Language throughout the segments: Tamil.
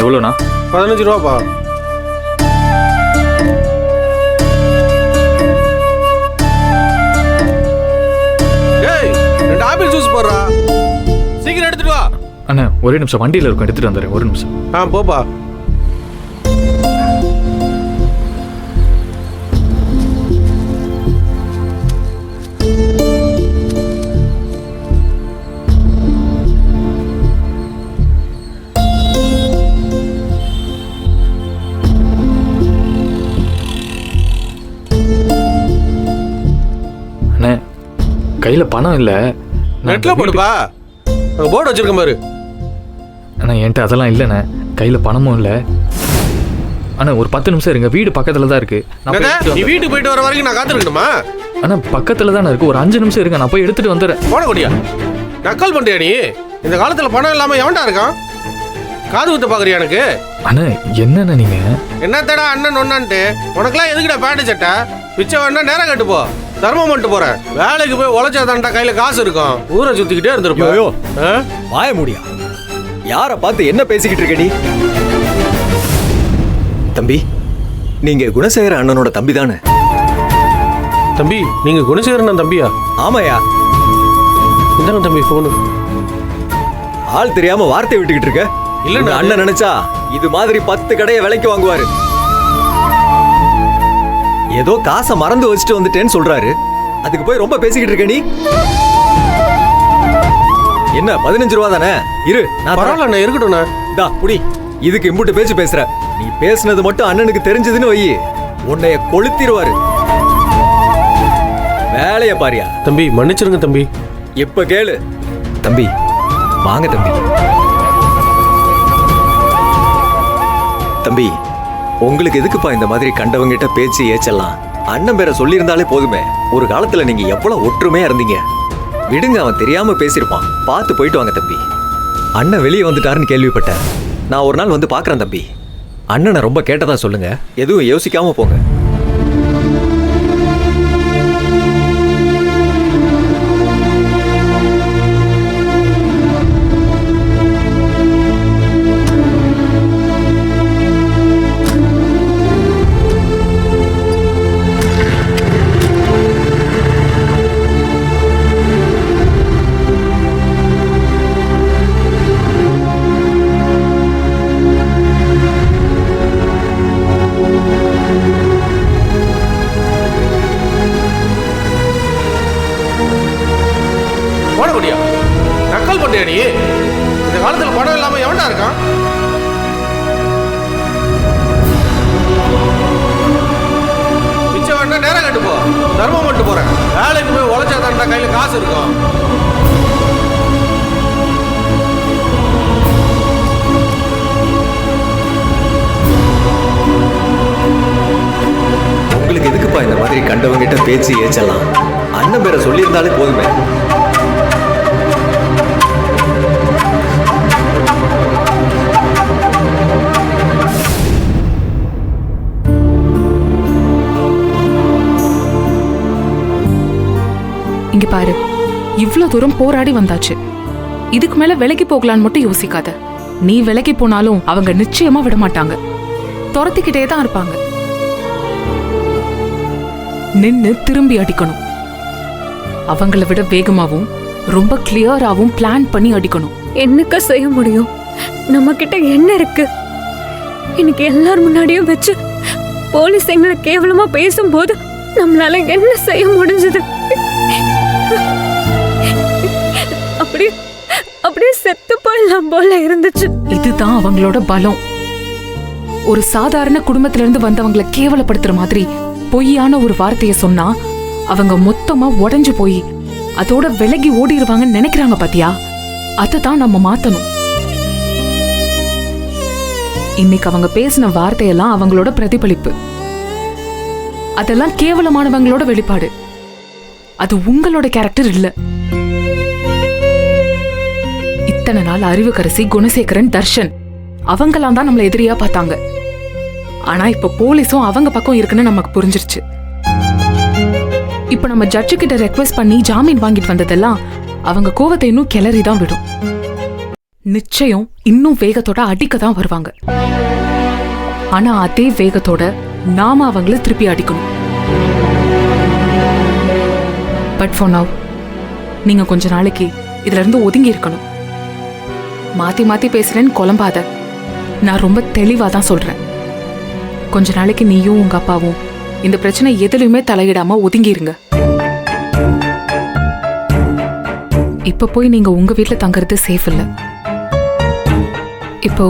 எவ்வளோண்ணா? 15 ரூபாப்பா. டேய் 2 ஆப்பிள் ஜூஸ் போடுறா, சீக்கிரம் எடுத்துட்டு வா. அண்ணா ஒரே நிமிஷம், வண்டியில் இருக்கும், எடுத்துட்டு வந்துடுறேன், ஒரு நிமிஷம். போப்பா. கையில் பணம் இல்லை. நெட்ல போடுப்பா, அங்கே போர்டு வச்சிருக்க பாரு. அண்ணா என்கிட்ட அதெல்லாம் இல்லைண்ணே, கையில் பணமும் இல்லை. அண்ணா ஒரு 10 நிமிஷம் இருங்க, வீடு பக்கத்தில் தான் இருக்கு. நீ வீட்டுக்கு போயிட்டு வர வரைக்கும் நான் காத்திருக்கணுமா? அண்ணா பக்கத்தில் தானே இருக்கு, ஒரு 5 நிமிஷம் இருங்க, நான் போய் எடுத்துட்டு வந்துடுறேன். போட கொடியா, நக்கல் பண்ணியா நீ? இந்த காலத்தில் பணம் இல்லாமல் எவன்டா இருக்கான்? காது குத்த பாக்குறியா எனக்கு? அண்ணா என்னண்ணா நீங்க என்னத்தடா அண்ணன் ஒன்னான்ட்டு? உனக்குலாம் எதுக்குடா பேண்ட் சட்டை? பிச்சை வேணா நேரம் கட்டு போ, தர்மம் பண்ணிட்டு போறேன். வேலைக்கு போய் உழைச்சாதான்டா கையில காசு இருக்கும். ஊரை சுத்திக்கிட்டே இருந்திருப்போம். வாய முடியா, யார பார்த்து என்ன பேசிக்கிட்டு இருக்க நீ? தம்பி, நீங்க குணசேகர அண்ணனோட தம்பி தானே? தம்பி, நீங்க குணசேகரன் தம்பியா? ஆமாயா. இந்தாங்க தம்பி போனு. ஆள் தெரியாம வார்த்தை விட்டுக்கிட்டு இருக்க. இல்ல அண்ணன் நினைச்சா இது மாதிரி 10 கடையை விலைக்கு வாங்குவாரு. ஏதோ காசை மறந்து வச்சுட்டு வந்துட்டேன்னு சொல்றாரு, அதுக்கு போய் ரொம்ப பேசிக்கிட்டு இருக்க நீ. என்ன 15 ரூபா தானே? இரு, நான் பரவாயில்ல இருக்கட்டும்ண்ணா. இதா புடி. இதுக்கு இம்புட்டு பேச்சு பேசுற, நீ பேசுனது மட்டும் அண்ணனுக்கு தெரிஞ்சதுன்னு வை, உன்னைய கொளுத்திடுவாரு. வேலைய பாரியா. தம்பி மன்னிச்சிருங்க தம்பி. இப்ப கேளு தம்பி, வாங்க தம்பி. தம்பி, உங்களுக்கு எதுக்குப்பா இந்த மாதிரி கண்டவங்கிட்ட பேச்சு ஏச்சலாம்? அண்ணன் பேரை சொல்லியிருந்தாலே போதுமே. ஒரு காலத்துல நீங்க எவ்வளவு ஒற்றுமையா இருந்தீங்க. விடுங்க, அவன் தெரியாம பேசியிருப்பான். பார்த்து போயிட்டு வாங்க தம்பி. அண்ணன் வெளியே வந்துட்டாருன்னு கேள்விப்பட்டேன். நான் ஒரு நாள் வந்து பார்க்குறேன் தம்பி. அண்ணனை ரொம்ப கேட்டதா சொல்லுங்க, எதுவும் யோசிக்காம போங்க. நக்கல் பண்ணியா நீ? இந்த காலத்துல பணம் இல்லாம எவன்டா இருக்கான்? பிச்சை வேணா நேரம் கட்டு போ, தர்மம் பண்ணிட்டு போறேன். வேலைக்கு போய் உழைச்சாதான்டா கையில காசு இருக்கும். உங்களுக்கு எதுக்குப்பா இந்த மாதிரி கண்டவங்கிட்ட பேச்சு ஏச்சலாம்? அண்ணன் பேரை சொல்லியிருந்தாலே போதுமே. இங்க பாரு, இவ்ளோ தூரம் போராடி வந்தாச்சு. இதுக்கு மேல விலைக்கு போகலான்னு மட்டும் யோசிக்காத. நீ விலைக்கு போனாலும் அவங்க நிச்சயமா விட மாட்டாங்க, துரத்திக்கிட்டே தான் இருப்பாங்க. நின்னு திரும்பி அடிக்கணும். அவங்கள விட வேகமாவும் ரொம்ப கிளியராவும் பிளான் பண்ணி அடிக்கணும். என்னக்க செய்ய முடியும்? நம்ம கிட்ட என்ன இருக்கு? இன்னைக்கு எல்லாரும் முன்னாடியும் வச்சு போலீஸ் எங்களை கேவலமா பேசும்போது நம்மளால என்ன செய்ய முடிஞ்சது? அப்படியே செத்து போயிடலாம் போல இருந்துச்சு. இதுதான் அவங்களோட பலம். ஒரு சாதாரண குடும்பத்துல இருந்து வந்தவங்களை கேவலப்படுத்துற மாதிரி பொய்யான ஒரு வார்த்தையை சொன்னா அவங்க மொத்தமா உடைஞ்சு போய் அதோட விலகி ஓடிடுவாங்கன்னு நினைக்கிறாங்க பாத்தியா? அததான் நம்ம மாத்தணும். இன்னைக்கு அவங்க பேசின வார்த்தையெல்லாம் அவங்களோட பிரதிபலிப்பு. அதெல்லாம் கேவலமானவங்களோட வெளிப்பாடு. அது உங்களோட கேரக்டர் இல்ல. இத்தனை நாள் அறிவுக்கரசி, குணசேகரன், தர்ஷன் அவங்களாம் தான் நம்மள எதிரியா பார்த்தாங்க. ஆனா இப்ப போலீஸும் அவங்க பக்கம் இருக்குன்னு நமக்கு புரிஞ்சிருச்சு. இப்ப நம்ம ஜட்ஜு கிட்ட ரெக்வெஸ்ட் பண்ணி ஜாமீன் வாங்கிட்டு வந்ததெல்லாம் அவங்க கோவத்தை இன்னும் கிளறிதான் விடும். நிச்சயம் இன்னும் வேகத்தோட அடிக்க தான் வருவாங்க. ஆனா அதே வேகத்தோட நாம அவங்கள திருப்பி அடிக்கணும். பட் ஃபார் நவ் நீங்க கொஞ்ச நாளைக்கு இதுல இருந்து ஒதுங்கி இருக்கணும். மாத்தி மாத்தி பேசுறேன்னு குழம்பாத. நான் ரொம்ப தெளிவா தான் சொல்றேன். கொஞ்ச நாளைக்கு நீயும் உங்க அப்பாவும் இந்த பிரச்சனை எதுலயுமே தலையிடாம ஒதுங்கிருங்க. இப்ப போய் நீங்க உங்க வீட்டுல தங்குறது சேஃப் இல்ல. இப்போ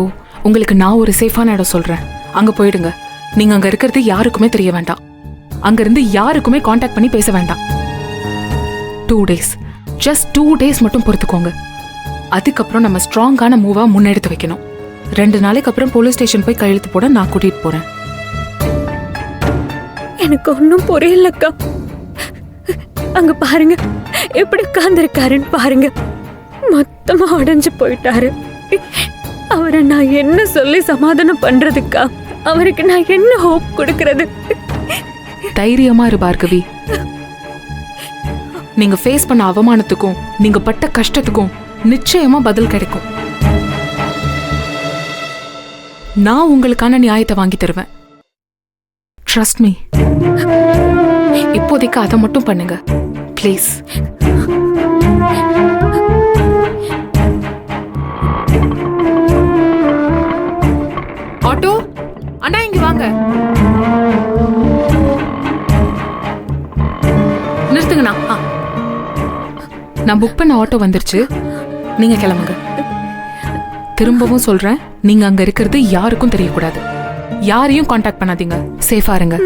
உங்களுக்கு நான் ஒரு சேஃபான இடம் சொல்றேன். அங்க போயிடுங்க. நீங்க அங்க இருக்கிறது யாருக்குமே தெரிய வேண்டாம். அங்க இருந்து யாருக்குமே காண்டாக்ட் பண்ணி பேச வேண்டாம். 2 days, just 2 days மட்டும் பொறுத்துக்கோங்க. அதுக்கப்புறம் நம்ம ஸ்ட்ராங்கான மூவா முன்னெடுத்து வைக்கணும். 2 நாளைக்கு அப்புறம் போலீஸ் ஸ்டேஷன் போய் கையெழுத்து போட நான் கூட்டிட்டு போறேன். எனக்கு ஒன்றும் புரியலக்கா. அங்க பாருங்க எப்படி உட்கார்ந்துருக்காருன்னு பாருங்க. மொத்தமா உடைஞ்சு போயிட்டாரு. அவரை நான் என்ன சொல்லி சமாதானம் பண்றதுக்கா? அவருக்கு நான் என்ன ஹோப் கொடுக்கறது? தைரியமா இரு பார்கவி. நீங்க ஃபேஸ் பண்ண அவமானத்துக்கும் நீங்க பட்ட கஷ்டத்துக்கும் நிச்சயமா பதில் கிடைக்கும். நான் உங்களுக்கான நியாயத்தை வாங்கி தருவேன். Trust me. இப்போதைக்கு அதை மட்டும் பண்ணுங்க ப்ளீஸ். ஆட்டோ அண்ணா இங்க வாங்க. நிறுத்துங்கண்ணா. நான் புக் பண்ண ஆட்டோ வந்துருச்சு. நீங்க கிளம்புங்க. திரும்பவும் சொல்றேன், நீங்க அங்க இருக்கிறது யாருக்கும் தெரியக்கூடாது. யாரையும் காண்டாக்ட் பண்ணாதீங்க. சேஃபா இருங்க.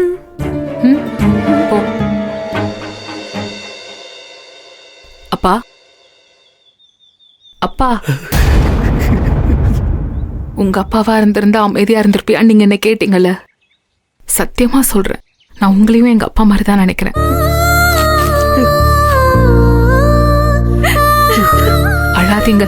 போ. அப்பா அப்பா உங்க அப்பாவா இருந்திருந்தா அமைதியா இருந்திருப்பியா நீங்க என்ன கேட்டீங்கல்ல. சத்தியமா சொல்றேன், நான் உங்களையும் எங்க அப்பா மாதிரி தான் நினைக்கிறேன். அழாதீங்க.